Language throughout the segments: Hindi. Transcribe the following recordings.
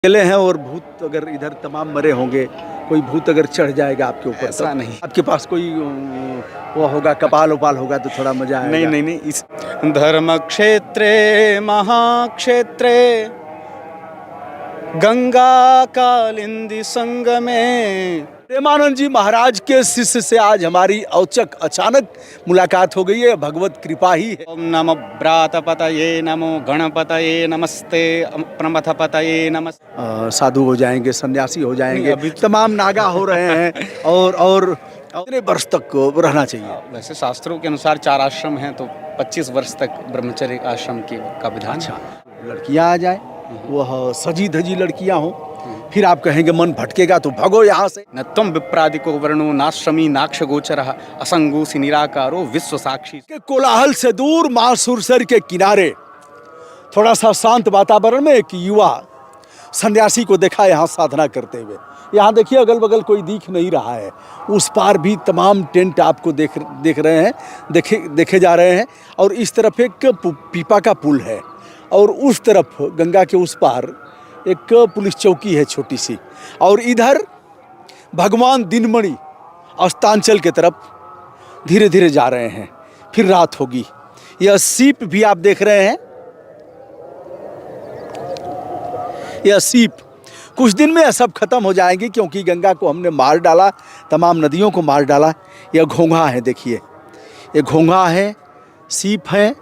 अकेले हैं और भूत अगर इधर तमाम मरे होंगे, कोई भूत अगर चढ़ जाएगा आपके ऊपर ऐसा तो नहीं। आपके पास कोई वो होगा, कपाल उपाल होगा तो थोड़ा मजा नहीं आएगा। नहीं नहीं इस धर्म क्षेत्रे महाक्षेत्रे गंगा कालिंदी संगमे। प्रेमानंद जी महाराज के शिष्य से आज हमारी औचक अचानक मुलाकात हो गई है। भगवत कृपा ही है। ओम नमो व्रातपतये नमो गणपतये नमस्ते प्रमथपतये नमस्ते। साधु हो जाएंगे, सन्यासी हो जाएंगे, अभी तो- तमाम नागा हो रहे हैं और कितने वर्ष तक रहना चाहिए? वैसे शास्त्रों के अनुसार 4 आश्रम हैं, तो 25 वर्ष तक ब्रह्मचर्य आश्रम का विधान। अच्छा, लड़कियां आ जाए, वह सजी धजी लड़कियां हो, फिर आप कहेंगे मन भटकेगा तो भगो यहाँ से। न त्वं विप्रादिको वर्णो नाश्रमी नाक्ष गोचरः असंगोसी निराकारो विश्व साक्षी। के कोलाहल से दूर माँ सुरसर के किनारे थोड़ा सा शांत वातावरण में एक युवा सन्यासी को देखा यहाँ साधना करते हुए। यहाँ देखिए अगल बगल कोई दिख नहीं रहा है, उस पार भी तमाम टेंट आपको देख रहे हैं, देखे जा रहे हैं। और इस तरफ एक पीपा का पुल है और उस तरफ गंगा के उस पार एक पुलिस चौकी है छोटी सी। और इधर भगवान दिनमणि अस्तांचल के तरफ धीरे धीरे जा रहे हैं, फिर रात होगी। यह सीप भी आप देख रहे हैं, यह सीप कुछ दिन में यह सब खत्म हो जाएंगी, क्योंकि गंगा को हमने मार डाला, तमाम नदियों को मार डाला। यह घोंघा है, देखिए यह घोंघा है, सीप है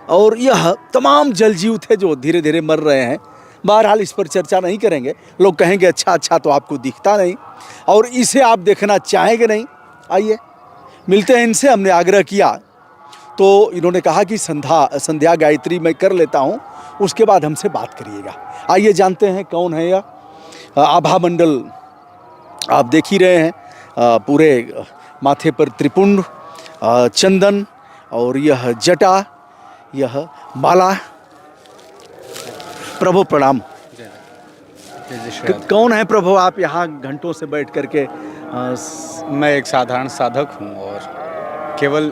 और यह तमाम जल जीव थे जो धीरे धीरे मर रहे हैं। बहरहाल इस पर चर्चा नहीं करेंगे, लोग कहेंगे अच्छा अच्छा तो आपको दिखता नहीं और इसे आप देखना चाहेंगे नहीं। आइए मिलते हैं इनसे। हमने आग्रह किया तो इन्होंने कहा कि संध्या गायत्री मैं कर लेता हूँ, उसके बाद हमसे बात करिएगा। आइए जानते हैं कौन है यह। आभा मंडल आप देख ही रहे हैं, पूरे माथे पर त्रिपुंड, चंदन और यह जटा, यह माला। प्रभु प्रणाम। कौन है प्रभु आप? यहाँ घंटों से बैठ करके मैं एक साधारण साधक हूँ और केवल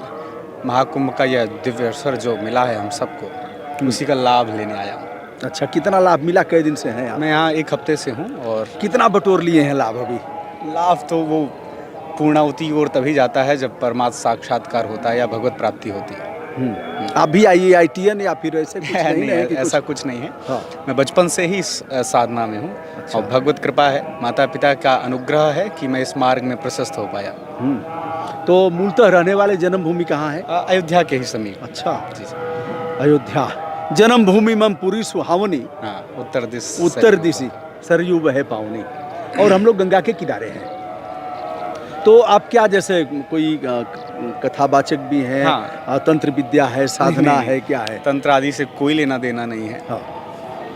महाकुंभ का यह दिव्य अवसर जो मिला है हम सबको, उसी का लाभ लेने आया हूँ। अच्छा, कितना लाभ मिला? कई दिन से हैं आप? मैं यहाँ 1 हफ्ते से हूँ। और कितना बटोर लिए हैं लाभ अभी? लाभ तो वो पूर्णाहुति की ओर तभी जाता है जब परमात्मा साक्षात्कार होता है या भगवत प्राप्ति होती है। आप भी IITN या फिर ऐसे कुछ नहीं है? ऐसा कुछ नहीं है। हाँ। मैं बचपन से ही इस साधना में हूँ। अच्छा। और भगवत कृपा है, माता पिता का अनुग्रह है कि मैं इस मार्ग में प्रशस्त हो पाया। तो मूलतः रहने वाले जन्मभूमि कहाँ है? अयोध्या के ही समीप। अच्छा, जी जी। अयोध्या जन्मभूमि मम पुरी सुहावनी, हाँ, उत्तर दिशि सरयू बहे पावनी। और हम लोग गंगा के किनारे हैं। तो आप क्या, जैसे कोई कथावाचक भी हैं? हाँ। तंत्र विद्या है, साधना नहीं, है, क्या है? तंत्र आदि से कोई लेना देना नहीं है। हाँ।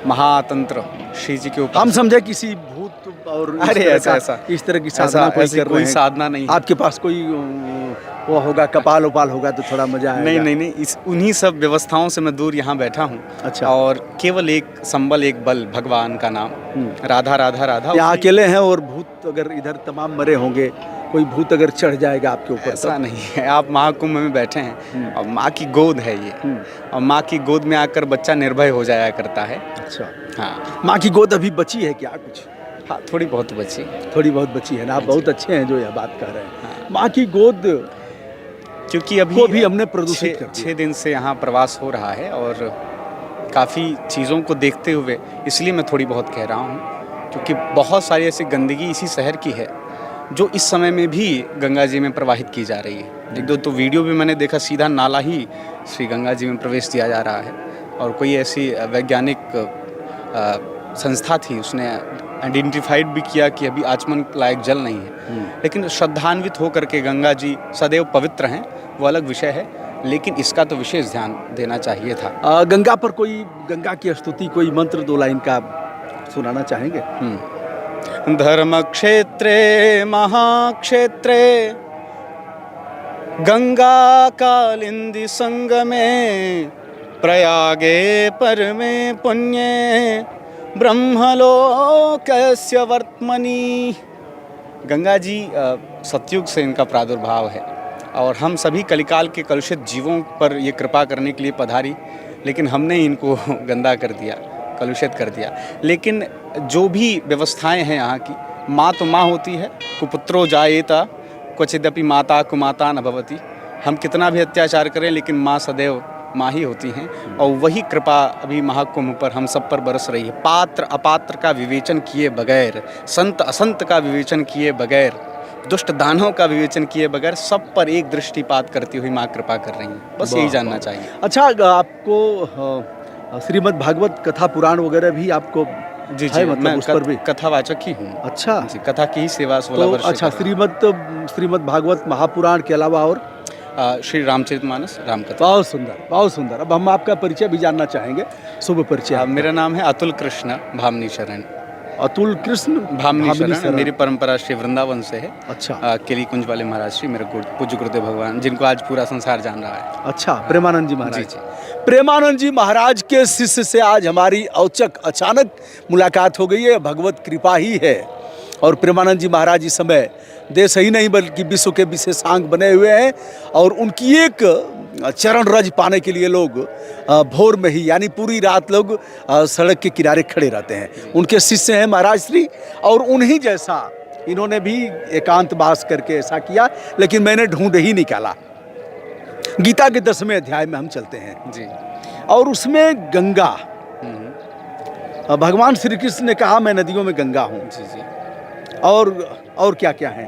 महातंत्र श्री जी के ऊपर। हम समझे किसी भूत और अरे ऐसा इस तरह की साधना कोई कर रहे कोई हैं? साधना नहीं है। आपके पास कोई वो होगा, कपाल उपाल होगा तो थोड़ा मजा आएगा। नहीं इस उन्हीं सब व्यवस्थाओं से मैं दूर यहाँ बैठा हूँ। अच्छा। और केवल एक संबल, एक बल, भगवान का नाम, राधा राधा राधा। यहाँ अकेले हैं और भूत अगर इधर तमाम मरे होंगे, कोई भूत अगर चढ़ जाएगा आपके ऊपर ऐसा नहीं है। आप महाकुंभ में बैठे हैं और माँ की गोद है ये, और माँ की गोद में आकर बच्चा निर्भय हो जाया करता है। अच्छा, हाँ। माँ की गोद अभी बची है क्या कुछ? हाँ, थोड़ी बहुत बची। थोड़ी बहुत बची है ना। आप बहुत अच्छे हैं जो यह बात कह रहे हैं। माँ की गोद क्योंकि अभी को भी हमने प्रदूषित कर दिया। 6 दिन से यहाँ प्रवास हो रहा है और काफ़ी चीज़ों को देखते हुए इसलिए मैं थोड़ी बहुत कह रहा हूँ, क्योंकि बहुत सारी ऐसी गंदगी इसी शहर की है जो इस समय में भी गंगा जी में प्रवाहित की जा रही है। 1-2 तो वीडियो भी मैंने देखा, सीधा नाला ही श्री गंगा जी में प्रवेश दिया जा रहा है। और कोई ऐसी वैज्ञानिक संस्था थी, उसने आइडेंटिफाइड भी किया कि अभी आचमन लायक जल नहीं है। लेकिन श्रद्धान्वित होकर के गंगा जी सदैव पवित्र हैं, वो अलग विषय है, लेकिन इसका तो विशेष ध्यान देना चाहिए था। गंगा पर कोई, गंगा की स्तुति, कोई मंत्र 2 लाइन का सुनाना चाहेंगे? धर्म क्षेत्रे महाक्षेत्रे गंगा कालिंदी संगमे प्रयागे परमे पुण्ये ब्रह्मलोकस्य वर्त्मनि। गंगा जी सतयुग से इनका प्रादुर्भाव है और हम सभी कलिकाल के कलुषित जीवों पर ये कृपा करने के लिए पधारी, लेकिन हमने इनको गंदा कर दिया, कलुषित कर दिया। लेकिन जो भी व्यवस्थाएं हैं यहाँ की, माँ तो माँ होती है, कुपुत्रो जायेता क्वचिदपि माता कुमाता न भवति। हम कितना भी अत्याचार करें लेकिन माँ सदैव माँ ही होती हैं, और वही कृपा अभी महाकुंभ पर हम सब पर बरस रही है। पात्र अपात्र का विवेचन किए बगैर, संत असंत का विवेचन किए बगैर, दुष्ट दानों का विवेचन किए बगैर सब पर एक दृष्टिपात करती हुई माँ कृपा कर रही हैं। बस यही जानना चाहिए। अच्छा, आपको श्रीमद् भागवत कथा पुराण वगैरह भी आपको जी है, मतलब मैं उस पर भी? कथावाचक ही हूँ। अच्छा जी, कथा की ही सेवा 16 तो वर्ष से अच्छा, कर रहा हूँ। श्रीमद् भागवत महापुराण के अलावा और श्री रामचरितमानस रामकथा। बहुत सुंदर, बहुत सुंदर। अब हम आपका परिचय भी जानना चाहेंगे, शुभ परिचय आपका। मेरा नाम है अतुल कृष्ण भामनी शरण। अतुल कृष्ण भामनी शरण मेरी परंपरा श्री वृंदावन से है। अच्छा केली कुंज वाले महाराज श्री मेरे पूज्य गुरुदेव भगवान, जिनको आज पूरा संसार जान रहा है। अच्छा, प्रेमानंद जी महाराज। जी। प्रेमानंद जी महाराज के शिष्य से आज हमारी औचक अचानक मुलाकात हो गई है। भगवत कृपा ही है। और प्रेमानंद जी महाराज इस समय देश ही नहीं बल्कि विश्व के विशेषांक बने हुए हैं, और उनकी एक चरण रज पाने के लिए लोग भोर में ही, यानी पूरी रात लोग सड़क के किनारे खड़े रहते हैं। उनके शिष्य हैं महाराज श्री, और उन्हीं जैसा इन्होंने भी एकांतवास करके ऐसा किया, लेकिन मैंने ढूंढ ही निकाला। गीता के 10वें अध्याय में हम चलते हैं जी। और उसमें गंगा, भगवान श्री कृष्ण ने कहा मैं नदियों में गंगा हूँ। जी। और क्या क्या है,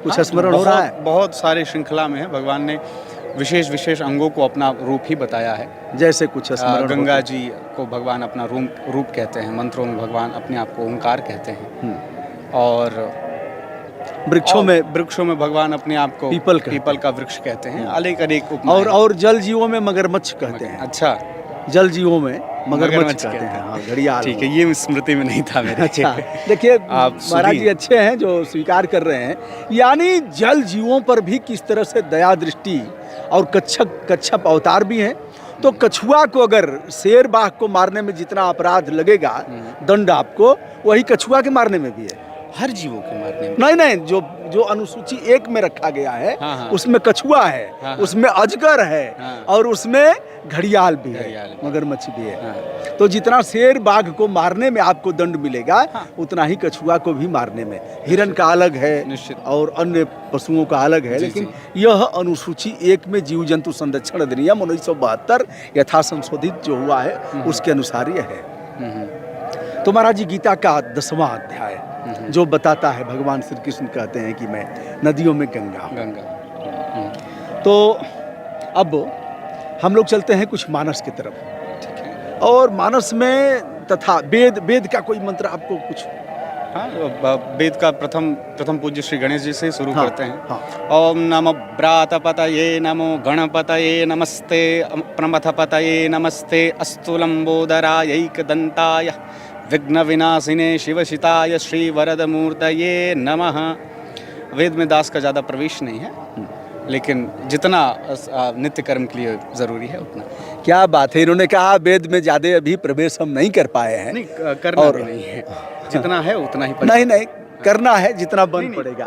कुछ स्मरण हो रहा है? बहुत सारे श्रृंखला में है। भगवान ने विशेष अंगों को अपना रूप ही बताया है। जैसे कुछ स्मरण गंगा जी को भगवान अपना रूप कहते हैं, मंत्रों में भगवान अपने आप को ओंकार कहते हैं, और वृक्षों में भगवान अपने आप को पीपल का वृक्ष कहते हैं। अनेक उपमाएं। और जल जीवों में मगरमच्छ कहते हैं। अच्छा, जल जीवों में मगरमच्छ कहते हैं। हाँ, घड़ियाल। ठीक है, ये स्मृति में नहीं था मेरे। अच्छा, देखिए महाराज जी अच्छे हैं जो स्वीकार कर रहे हैं। यानी जल जीवों पर भी किस तरह से दया दृष्टि, और कच्छप अवतार भी हैं। तो कछुआ को अगर शेर बाघ को मारने में जितना अपराध लगेगा, दंड आपको, वही कछुआ के मारने में भी है। हर जीवों के मारने में नहीं, जो अनुसूची 1 में रखा गया है, हाँ। उसमें कछुआ है, हाँ। उसमें अजगर है, हाँ। और उसमें घड़ियाल भी है, मगरमच्छ भी है। हाँ। तो जितना शेर बाघ को मारने में आपको दंड मिलेगा, हाँ। उतना ही कछुआ को भी मारने में। हिरण का अलग है निश्चित, और अन्य पशुओं का अलग है। लेकिन यह अनुसूची 1 में जीव जंतु संरक्षण अधिनियम 1972 यथा संशोधित जो हुआ है, उसके अनुसार यह है। तो महाराज जी, गीता का 10वां अध्याय जो बताता है, भगवान श्री कृष्ण कहते हैं कि मैं नदियों में गंगा हूँ। तो अब हम लोग चलते हैं कुछ मानस की तरफ। ठीक है। और मानस में तथा वेद का कोई मंत्र आपको कुछ? हाँ, वेद का प्रथम पूज्य श्री गणेश जी से शुरू करते हैं। हाँ। ओम नमो व्रातपतये नमो गणपतये नमस्ते प्रमथपतये नमस्ते अस्तु लंबोदरायैकदंताय विघ्न विनाशिने शिवशिताय श्री वरदमूर्तये नमः। वेद में दास का ज़्यादा प्रवेश नहीं है, लेकिन जितना नित्य कर्म के लिए ज़रूरी है उतना। क्या बात है, इन्होंने कहा वेद में ज़्यादा अभी प्रवेश हम नहीं कर पाए हैं। नहीं, करना भी नहीं है, जितना है उतना ही। नहीं, करना है जितना बन पड़ेगा।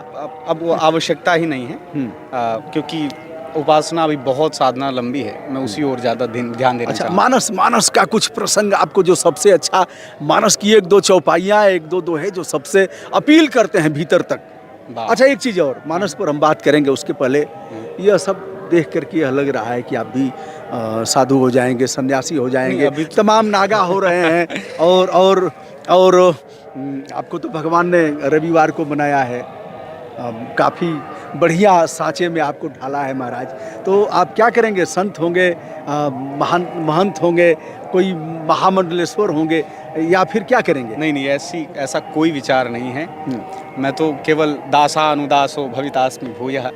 अब वो आवश्यकता ही नहीं है, क्योंकि उपासना अभी बहुत साधना लंबी है। मैं उसी ओर ज़्यादा ध्यान देना चाहूँगा। मानस का कुछ प्रसंग आपको जो सबसे अच्छा, मानस की 1-2 चौपाइयाँ, 1-2 दोहे जो सबसे अपील करते हैं भीतर तक। अच्छा, एक चीज़ और, मानस पर हम बात करेंगे, उसके पहले यह सब देख करके यह लग रहा है कि आप भी साधु हो जाएंगे, सन्यासी हो जाएंगे, तमाम नागा हो रहे हैं। और आपको तो भगवान ने रविवार को बनाया है, काफ़ी बढ़िया साँचे में आपको ढाला है महाराज। तो आप क्या करेंगे? संत होंगे, महंत होंगे, कोई महामंडलेश्वर होंगे, या फिर क्या करेंगे? नहीं, ऐसा कोई विचार नहीं है। मैं तो केवल दासा अनुदासो भवितास्मि भूयः,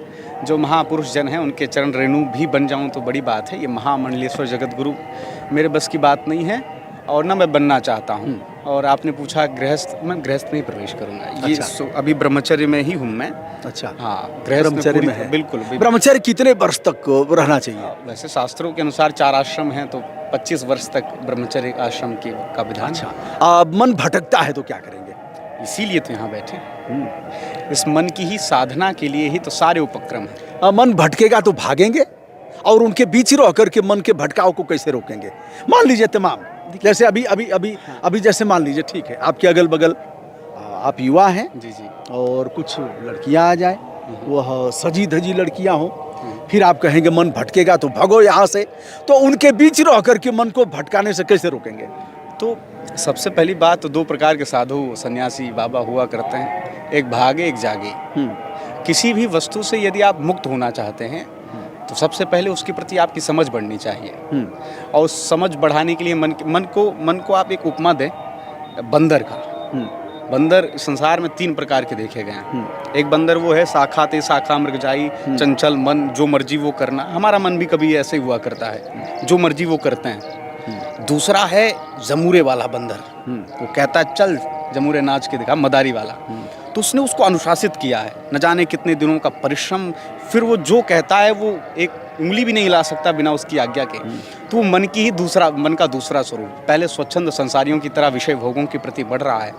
जो महापुरुष जन हैं उनके चरण रेणु भी बन जाऊं तो बड़ी बात है। ये महामंडलेश्वर जगत गुरु मेरे बस की बात नहीं है, और ना मैं बनना चाहता हूँ। और आपने पूछा गृहस्थ, मैं गृहस्थ में प्रवेश करूँगा। अच्छा। ये अभी ब्रह्मचर्य में ही हूँ मैं। अच्छा, हाँ, ब्रह्मचर्य में है। बिल्कुल। ब्रह्मचर्य कितने वर्ष तक रहना चाहिए? वैसे शास्त्रों के अनुसार 4 आश्रम हैं, तो 25 वर्ष तक ब्रह्मचर्य आश्रम का विधान। अच्छा, मन भटकता है तो क्या करेंगे? इसीलिए तो यहाँ बैठे। इस मन की ही साधना के लिए ही तो सारे उपक्रम हैं। मन भटकेगा तो भागेंगे, और उनके बीच रह करके मन के भटकाव को कैसे रोकेंगे? मान लीजिए तमाम जैसे अभी अभी अभी अभी जैसे मान लीजिए, ठीक है, आपके अगल बगल आप युवा हैं जी जी। और कुछ लड़कियां आ जाए, वह सजी धजी लड़कियां हों, फिर आप कहेंगे मन भटकेगा तो भागो यहाँ से, तो उनके बीच रह करके मन को भटकाने से कैसे रोकेंगे? तो सबसे पहली बात तो दो प्रकार के साधु सन्यासी बाबा हुआ करते हैं, एक भागे एक जागे। किसी भी वस्तु से यदि आप मुक्त होना चाहते हैं तो सबसे पहले उसके प्रति आपकी समझ बढ़नी चाहिए, और उस समझ बढ़ाने के लिए मन को आप एक उपमा दें बंदर का। बंदर संसार में 3 प्रकार के देखे गए हैं। एक बंदर वो है शाखा ते शाखा मृगजाई, चंचल मन, जो मर्जी वो करना। हमारा मन भी कभी ऐसे ही हुआ करता है, जो मर्जी वो करते हैं। दूसरा है जमूरे वाला बंदर, वो कहता है चल जमूरे नाच के दिखा, मदारी वाला। तो उसने उसको अनुशासित किया है, न जाने कितने दिनों का परिश्रम, फिर वो जो कहता है वो एक उंगली भी नहीं हिला सकता बिना उसकी आज्ञा के। तो वो मन का दूसरा स्वरूप, पहले स्वच्छंद संसारियों की तरह विषय भोगों के प्रति बढ़ रहा है।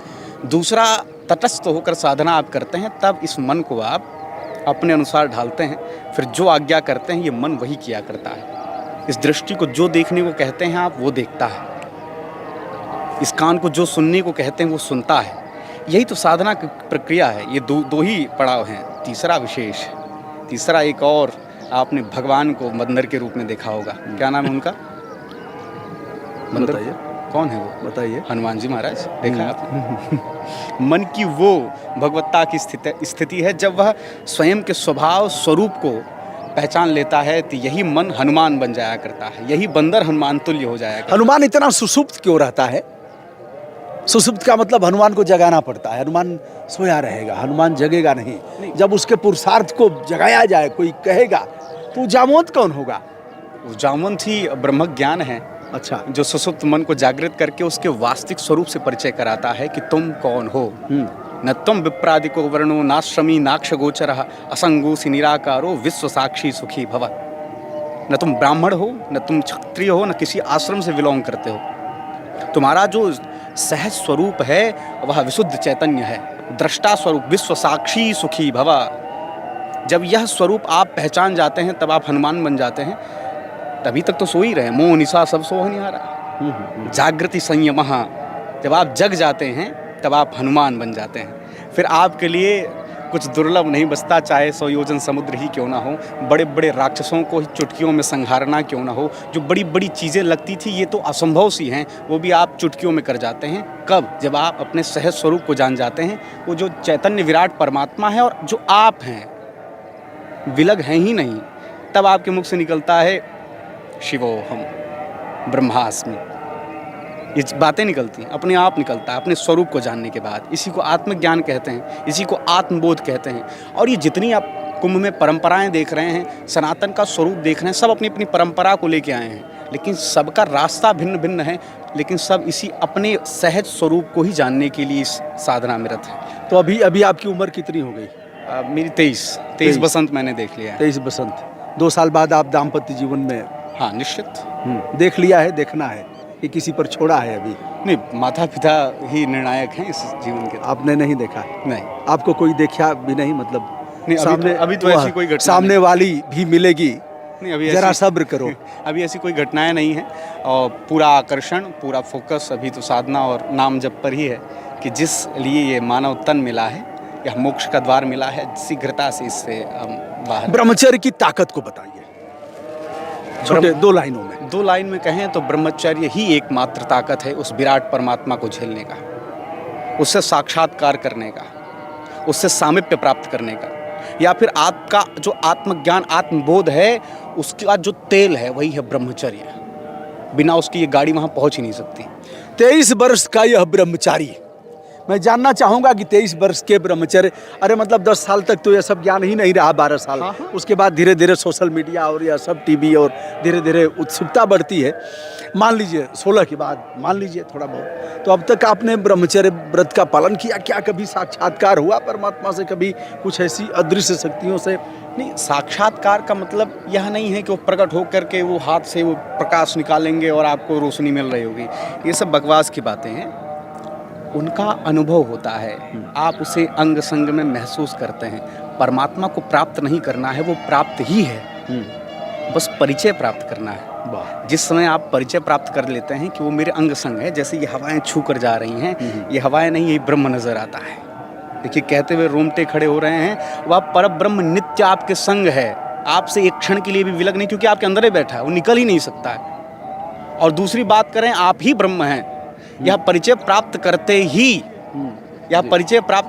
दूसरा, तटस्थ होकर साधना आप करते हैं, तब इस मन को आप अपने अनुसार ढालते हैं, फिर जो आज्ञा करते हैं ये मन वही किया करता है। इस दृष्टि को जो देखने को कहते हैं आप, वो देखता है। इस कान को जो सुनने को कहते हैं वो सुनता है। यही तो साधना की प्रक्रिया है। ये दो ही पड़ाव हैं। तीसरा विशेष, तीसरा एक और, आपने भगवान को बंदर के रूप में देखा होगा। क्या नाम है उनका? बताइए, कौन है वो? बताइए। हनुमान जी महाराज, देखा है आपने? मन की वो भगवत्ता की स्थिति है जब वह स्वयं के स्वभाव स्वरूप को पहचान लेता है, तो यही मन हनुमान बन जाया करता है, यही बंदर हनुमान तुल्य हो जाया करता है। हनुमान इतना सुसुप्त क्यों रहता है? सुसुप्त का मतलब हनुमान को जगाना पड़ता है। हनुमान सोया रहेगा, हनुमान जगेगा नहीं। जब उसके पुरुषार्थ को जगाया जाए, कोई कहेगा, तो जामवंत कौन होगा? वो जामवंत ही ब्रह्म ज्ञान है। अच्छा, जो सुसुप्त मन को जागृत करके उसके वास्तविक स्वरूप से परिचय कराता है कि तुम कौन हो। न तुम विप्रादिको वर्णो नाश्रमी नाक्ष गोचर असंगोसी निराकारो विश्व साक्षी सुखी भव। न तुम ब्राह्मण हो, न तुम क्षत्रिय हो, न किसी आश्रम से बिलोंग करते हो। तुम्हारा जो सहज स्वरूप है वह विशुद्ध चैतन्य है, दृष्टा स्वरूप, विश्व साक्षी सुखी भव। जब यह स्वरूप आप पहचान जाते हैं तब आप हनुमान बन जाते हैं। तभी तक तो सो ही रहे, मोह निशा सब सोहनिहारा। जागृति संयम, जब आप जग जाते हैं तब आप हनुमान बन जाते हैं। फिर आपके लिए कुछ दुर्लभ नहीं बचता, चाहे 100 योजन समुद्र ही क्यों ना हो, बड़े बड़े राक्षसों को ही चुटकियों में संहारना क्यों ना हो। जो बड़ी बड़ी चीज़ें लगती थी ये तो असंभव सी हैं, वो भी आप चुटकियों में कर जाते हैं। कब? जब आप अपने सहज स्वरूप को जान जाते हैं। वो जो चैतन्य विराट परमात्मा है और जो आप हैं, विलग हैं ही नहीं, तब आपके मुख से निकलता है शिवोहम ब्रह्मास्मि। ये बातें निकलती हैं, अपने आप निकलता है, अपने स्वरूप को जानने के बाद। इसी को आत्मज्ञान कहते हैं, इसी को आत्मबोध कहते हैं। और ये जितनी आप कुंभ में परंपराएं देख रहे हैं, सनातन का स्वरूप देख रहे हैं, सब अपनी अपनी परंपरा को लेके आए हैं, लेकिन सबका रास्ता भिन्न भिन्न है, लेकिन सब इसी अपने सहज स्वरूप को ही जानने के लिए इस साधना में रत है। तो अभी अभी आपकी उम्र कितनी हो गई? मेरी 23 बसंत मैंने देख लिया है। 23 बसंत। 2 साल बाद आप दाम्पत्य जीवन में? हाँ, निश्चित। देख लिया है, देखना है कि किसी पर छोड़ा है अभी? नहीं, माता पिता ही निर्णायक हैं इस जीवन के। आपने नहीं देखा? नहीं। आपको कोई देखा भी नहीं? मतलब नहीं, सामने अभी तो ऐसी कोई घटना सामने वाली भी मिलेगी? नहीं, अभी जरा सब्र करो। अभी ऐसी कोई घटनाएं नहीं हैं, और पूरा आकर्षण, पूरा फोकस अभी तो साधना और नाम जप पर ही है कि जिस लिए ये मानव तन मिला है, यह मोक्ष का द्वार मिला है, शीघ्रता से इससे हम बाहर। ब्रह्मचर्य की ताकत को बताइए छोटे 2 लाइनों में। 2 लाइन में कहें तो ब्रह्मचर्य ही एकमात्र ताकत है उस विराट परमात्मा को झेलने का, उससे साक्षात्कार करने का, उससे सामीप्य प्राप्त करने का, या फिर आपका जो आत्मज्ञान आत्मबोध है उसका जो तेल है वही है ब्रह्मचर्य। बिना उसकी ये गाड़ी वहाँ पहुँच ही नहीं सकती। 23 वर्ष का यह ब्रह्मचारी, मैं जानना चाहूँगा कि 23 वर्ष के ब्रह्मचर्य, अरे मतलब 10 साल तक तो यह सब ज्ञान ही नहीं रहा, 12 साल। उसके बाद धीरे धीरे सोशल मीडिया और यह सब टीवी, और धीरे धीरे उत्सुकता बढ़ती है। मान लीजिए 16 के बाद, मान लीजिए थोड़ा बहुत, तो अब तक आपने ब्रह्मचर्य व्रत का पालन किया? क्या कभी साक्षात्कार हुआ परमात्मा से? कभी कुछ ऐसी अदृश्य शक्तियों से? नहीं, साक्षात्कार का मतलब यह नहीं है कि वो प्रकट होकर के वो हाथ से वो प्रकाश निकालेंगे और आपको रोशनी मिल रही होगी। ये सब बकवास की बातें हैं। उनका अनुभव होता है, आप उसे अंग संग में महसूस करते हैं। परमात्मा को प्राप्त नहीं करना है, वो प्राप्त ही है। बस परिचय प्राप्त करना है। वाह। जिस समय आप परिचय प्राप्त कर लेते हैं कि वो मेरे अंग संग है, जैसे ये हवाएं छू कर जा रही हैं, ये हवाएं नहीं, ये ब्रह्म नजर आता है। देखिए कहते हुए रोमटे खड़े हो रहे हैं, वह पर ब्रह्म नित्य आपके संग है, आपसे एक क्षण के लिए भी विलग नहीं, क्योंकि आपके अंदर ही बैठा है, वो निकल ही नहीं सकता है। और दूसरी बात करें, आप ही ब्रह्म हैं। यह परिचय प्राप्त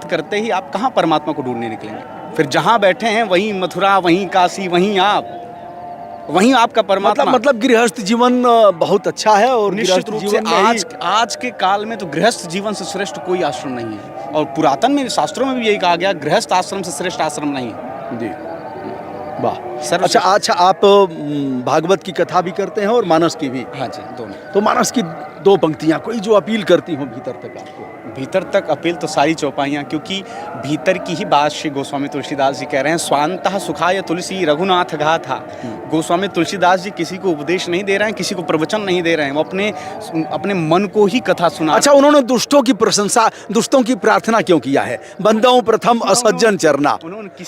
करते ही आप कहाँ परमात्मा को ढूंढने निकलेंगे? फिर जहाँ बैठे हैं वहीं मथुरा, वहीं काशी, वहीं आपका परमात्मा। मतलब गृहस्थ जीवन बहुत अच्छा है, और निश्चित गृहस्थ रूप से जीवन में ही- आज के काल में तो गृहस्थ जीवन से श्रेष्ठ कोई आश्रम नहीं है। और पुरातन में शास्त्रों में भी यही कहा गया, गृहस्थ आश्रम से श्रेष्ठ आश्रम नहीं है। जी। वाह। सर्वश्रेष्ठ। अच्छा, आप भागवत की कथा भी करते हैं और मानस की भी। हाँ जी, दोनों। तो मानस की 2 पंक्तियां कोई जो अपील करती हो भीतर तक आपको। भीतर तक अपील तो सारी चौपाइयाँ, क्योंकि भीतर की ही बात श्री गोस्वामी तुलसीदास जी कह रहे हैं। स्वांतः सुखाय तुलसी रघुनाथ गाथा। गोस्वामी तुलसीदास जी किसी को उपदेश नहीं दे रहे हैं, किसी को प्रवचन नहीं दे रहे हैं, वो अपने मन को ही कथा सुना। अच्छा, उन्होंने दुष्टों की प्रशंसा, दुष्टों की प्रार्थना क्यों किया है? बंदाओं प्रथम असज्जन चरना।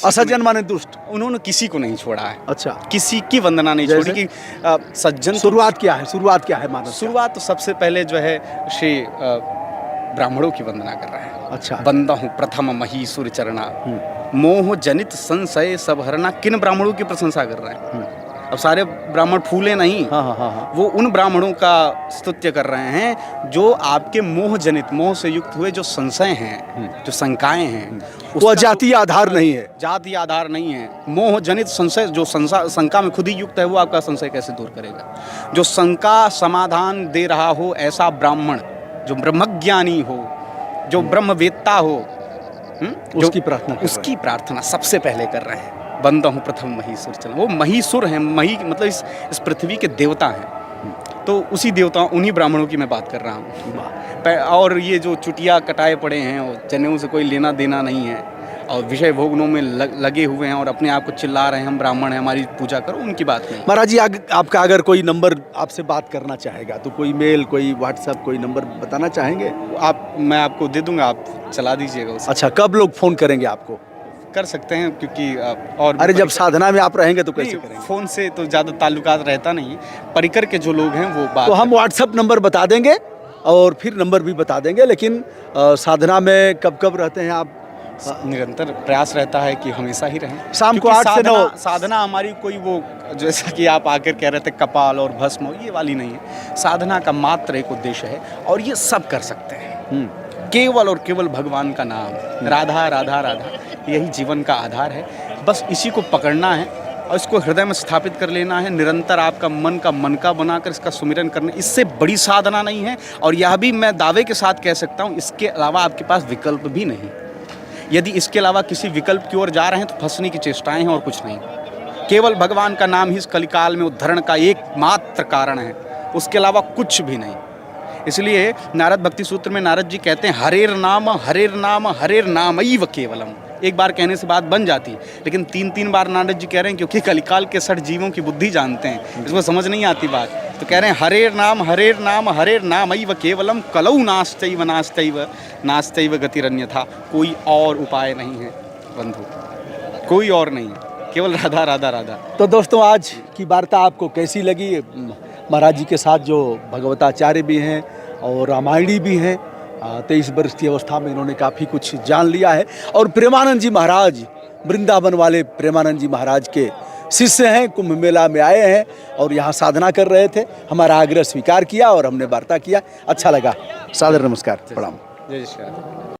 असज्जन माने दुष्ट। उन्होंने किसी को नहीं छोड़ा है। अच्छा, किसी की वंदना नहीं जैसे? छोड़ी कि सज्जन। शुरुआत क्या है मानस? शुरुआत तो सबसे पहले जो है श्री ब्राह्मणों की वंदना कर रहे हैं। अच्छा। बंदा हूँ प्रथम महीसुर चरणा, मोह जनित संशय सब हरना। किन ब्राह्मणों की प्रशंसा कर रहे हैं? अब सारे ब्राह्मण फूले नहीं। हाँ। वो उन ब्राह्मणों का स्तुत्य कर रहे हैं जो आपके मोह जनित, मोह से युक्त हुए जो संशय हैं, जो शंकाएं हैं, वो जातीय आधार नहीं है। जाति आधार नहीं है। मोह जनित संशय, जो शंका में खुद ही युक्त है, वो आपका संशय कैसे दूर करेगा? जो शंका समाधान दे रहा हो ऐसा ब्राह्मण, जो ब्रह्मज्ञानी हो, जो ब्रह्मवेत्ता हो, उसकी प्रार्थना उसकी प्रार्थना सबसे पहले कर रहे हैं। बंदा हूँ प्रथम महीसुर चल। वो महीसुर हैं, मही मतलब इस पृथ्वी के देवता हैं। तो उसी देवता, उन्हीं ब्राह्मणों की मैं बात कर रहा हूँ। और ये जो चुटिया कटाए पड़े हैं, वो जनेऊ से कोई लेना देना नहीं है, और विषय भोगनों में लगे हुए हैं, और अपने आप को चिल्ला रहे हैं हम ब्राह्मण हैं, हमारी पूजा करो, उनकी बात नहीं। महाराज जी, आपका अगर कोई नंबर आपसे बात करना चाहेगा तो कोई मेल, कोई व्हाट्सएप, कोई नंबर बताना चाहेंगे? मैं आपको दे दूंगा, आप चला दीजिएगा उसे। अच्छा, कब लोग फोन करेंगे आपको? कर सकते हैं, क्योंकि और अरे जब साधना में आप रहेंगे तो कैसे नहीं, करेंगे? फ़ोन से तो ज़्यादा ताल्लुकात रहता नहीं। परिकर के जो लोग हैं वो बात तो हम व्हाट्सएप नंबर बता देंगे और फिर नंबर भी बता देंगे, लेकिन साधना में कब कब रहते हैं आप? निरंतर प्रयास रहता है कि हमेशा ही रहें। शाम को क्योंकि 8 से 9। साधना हमारी कोई वो, जैसा कि आप आकर कह रहे थे कपाल और भस्म, ये वाली नहीं है। साधना का मात्र एक उद्देश्य है, और ये सब कर सकते हैं। केवल और केवल भगवान का नाम, राधा राधा राधा, यही जीवन का आधार है। बस इसी को पकड़ना है और इसको हृदय में स्थापित कर लेना है। निरंतर आपका मन का मनका बनाकर इसका सुमिरन करना, इससे बड़ी साधना नहीं है। और यह भी मैं दावे के साथ कह सकता हूँ, इसके अलावा आपके पास विकल्प भी नहीं। यदि इसके अलावा किसी विकल्प की ओर जा रहे हैं तो फंसने की चेष्टाएं हैं और कुछ नहीं। केवल भगवान का नाम ही इस कलिकाल में उद्धरण का एकमात्र कारण है, उसके अलावा कुछ भी नहीं। इसलिए नारद भक्ति सूत्र में नारद जी कहते हैं, हरेर नाम हरेर नामैव केवलम। एक बार कहने से बात बन जाती, लेकिन 3 बार नारद जी कह रहे हैं, क्योंकि कलिकाल के 60 जीवों की बुद्धि जानते हैं, इसको समझ नहीं आती बात। तो कह रहे हैं हरेर नामैव केवलम, कलौ नास्त्यैव गतिरन्यथा। कोई और उपाय नहीं है बंधु, कोई और नहीं है, केवल राधा राधा राधा। तो दोस्तों, आज की वार्ता आपको कैसी लगी? महाराज जी के साथ जो भगवताचार्य भी हैं और रामायणी भी हैं, 23 वर्ष की अवस्था में इन्होंने काफ़ी कुछ जान लिया है। और प्रेमानंद जी महाराज, वृंदावन वाले प्रेमानंद जी महाराज के शिष्य हैं, कुंभ मेला में आए हैं और यहाँ साधना कर रहे थे। हमारा आग्रह स्वीकार किया और हमने वार्ता किया, अच्छा लगा। सादर नमस्कार, प्रणाम। जय श्री राम।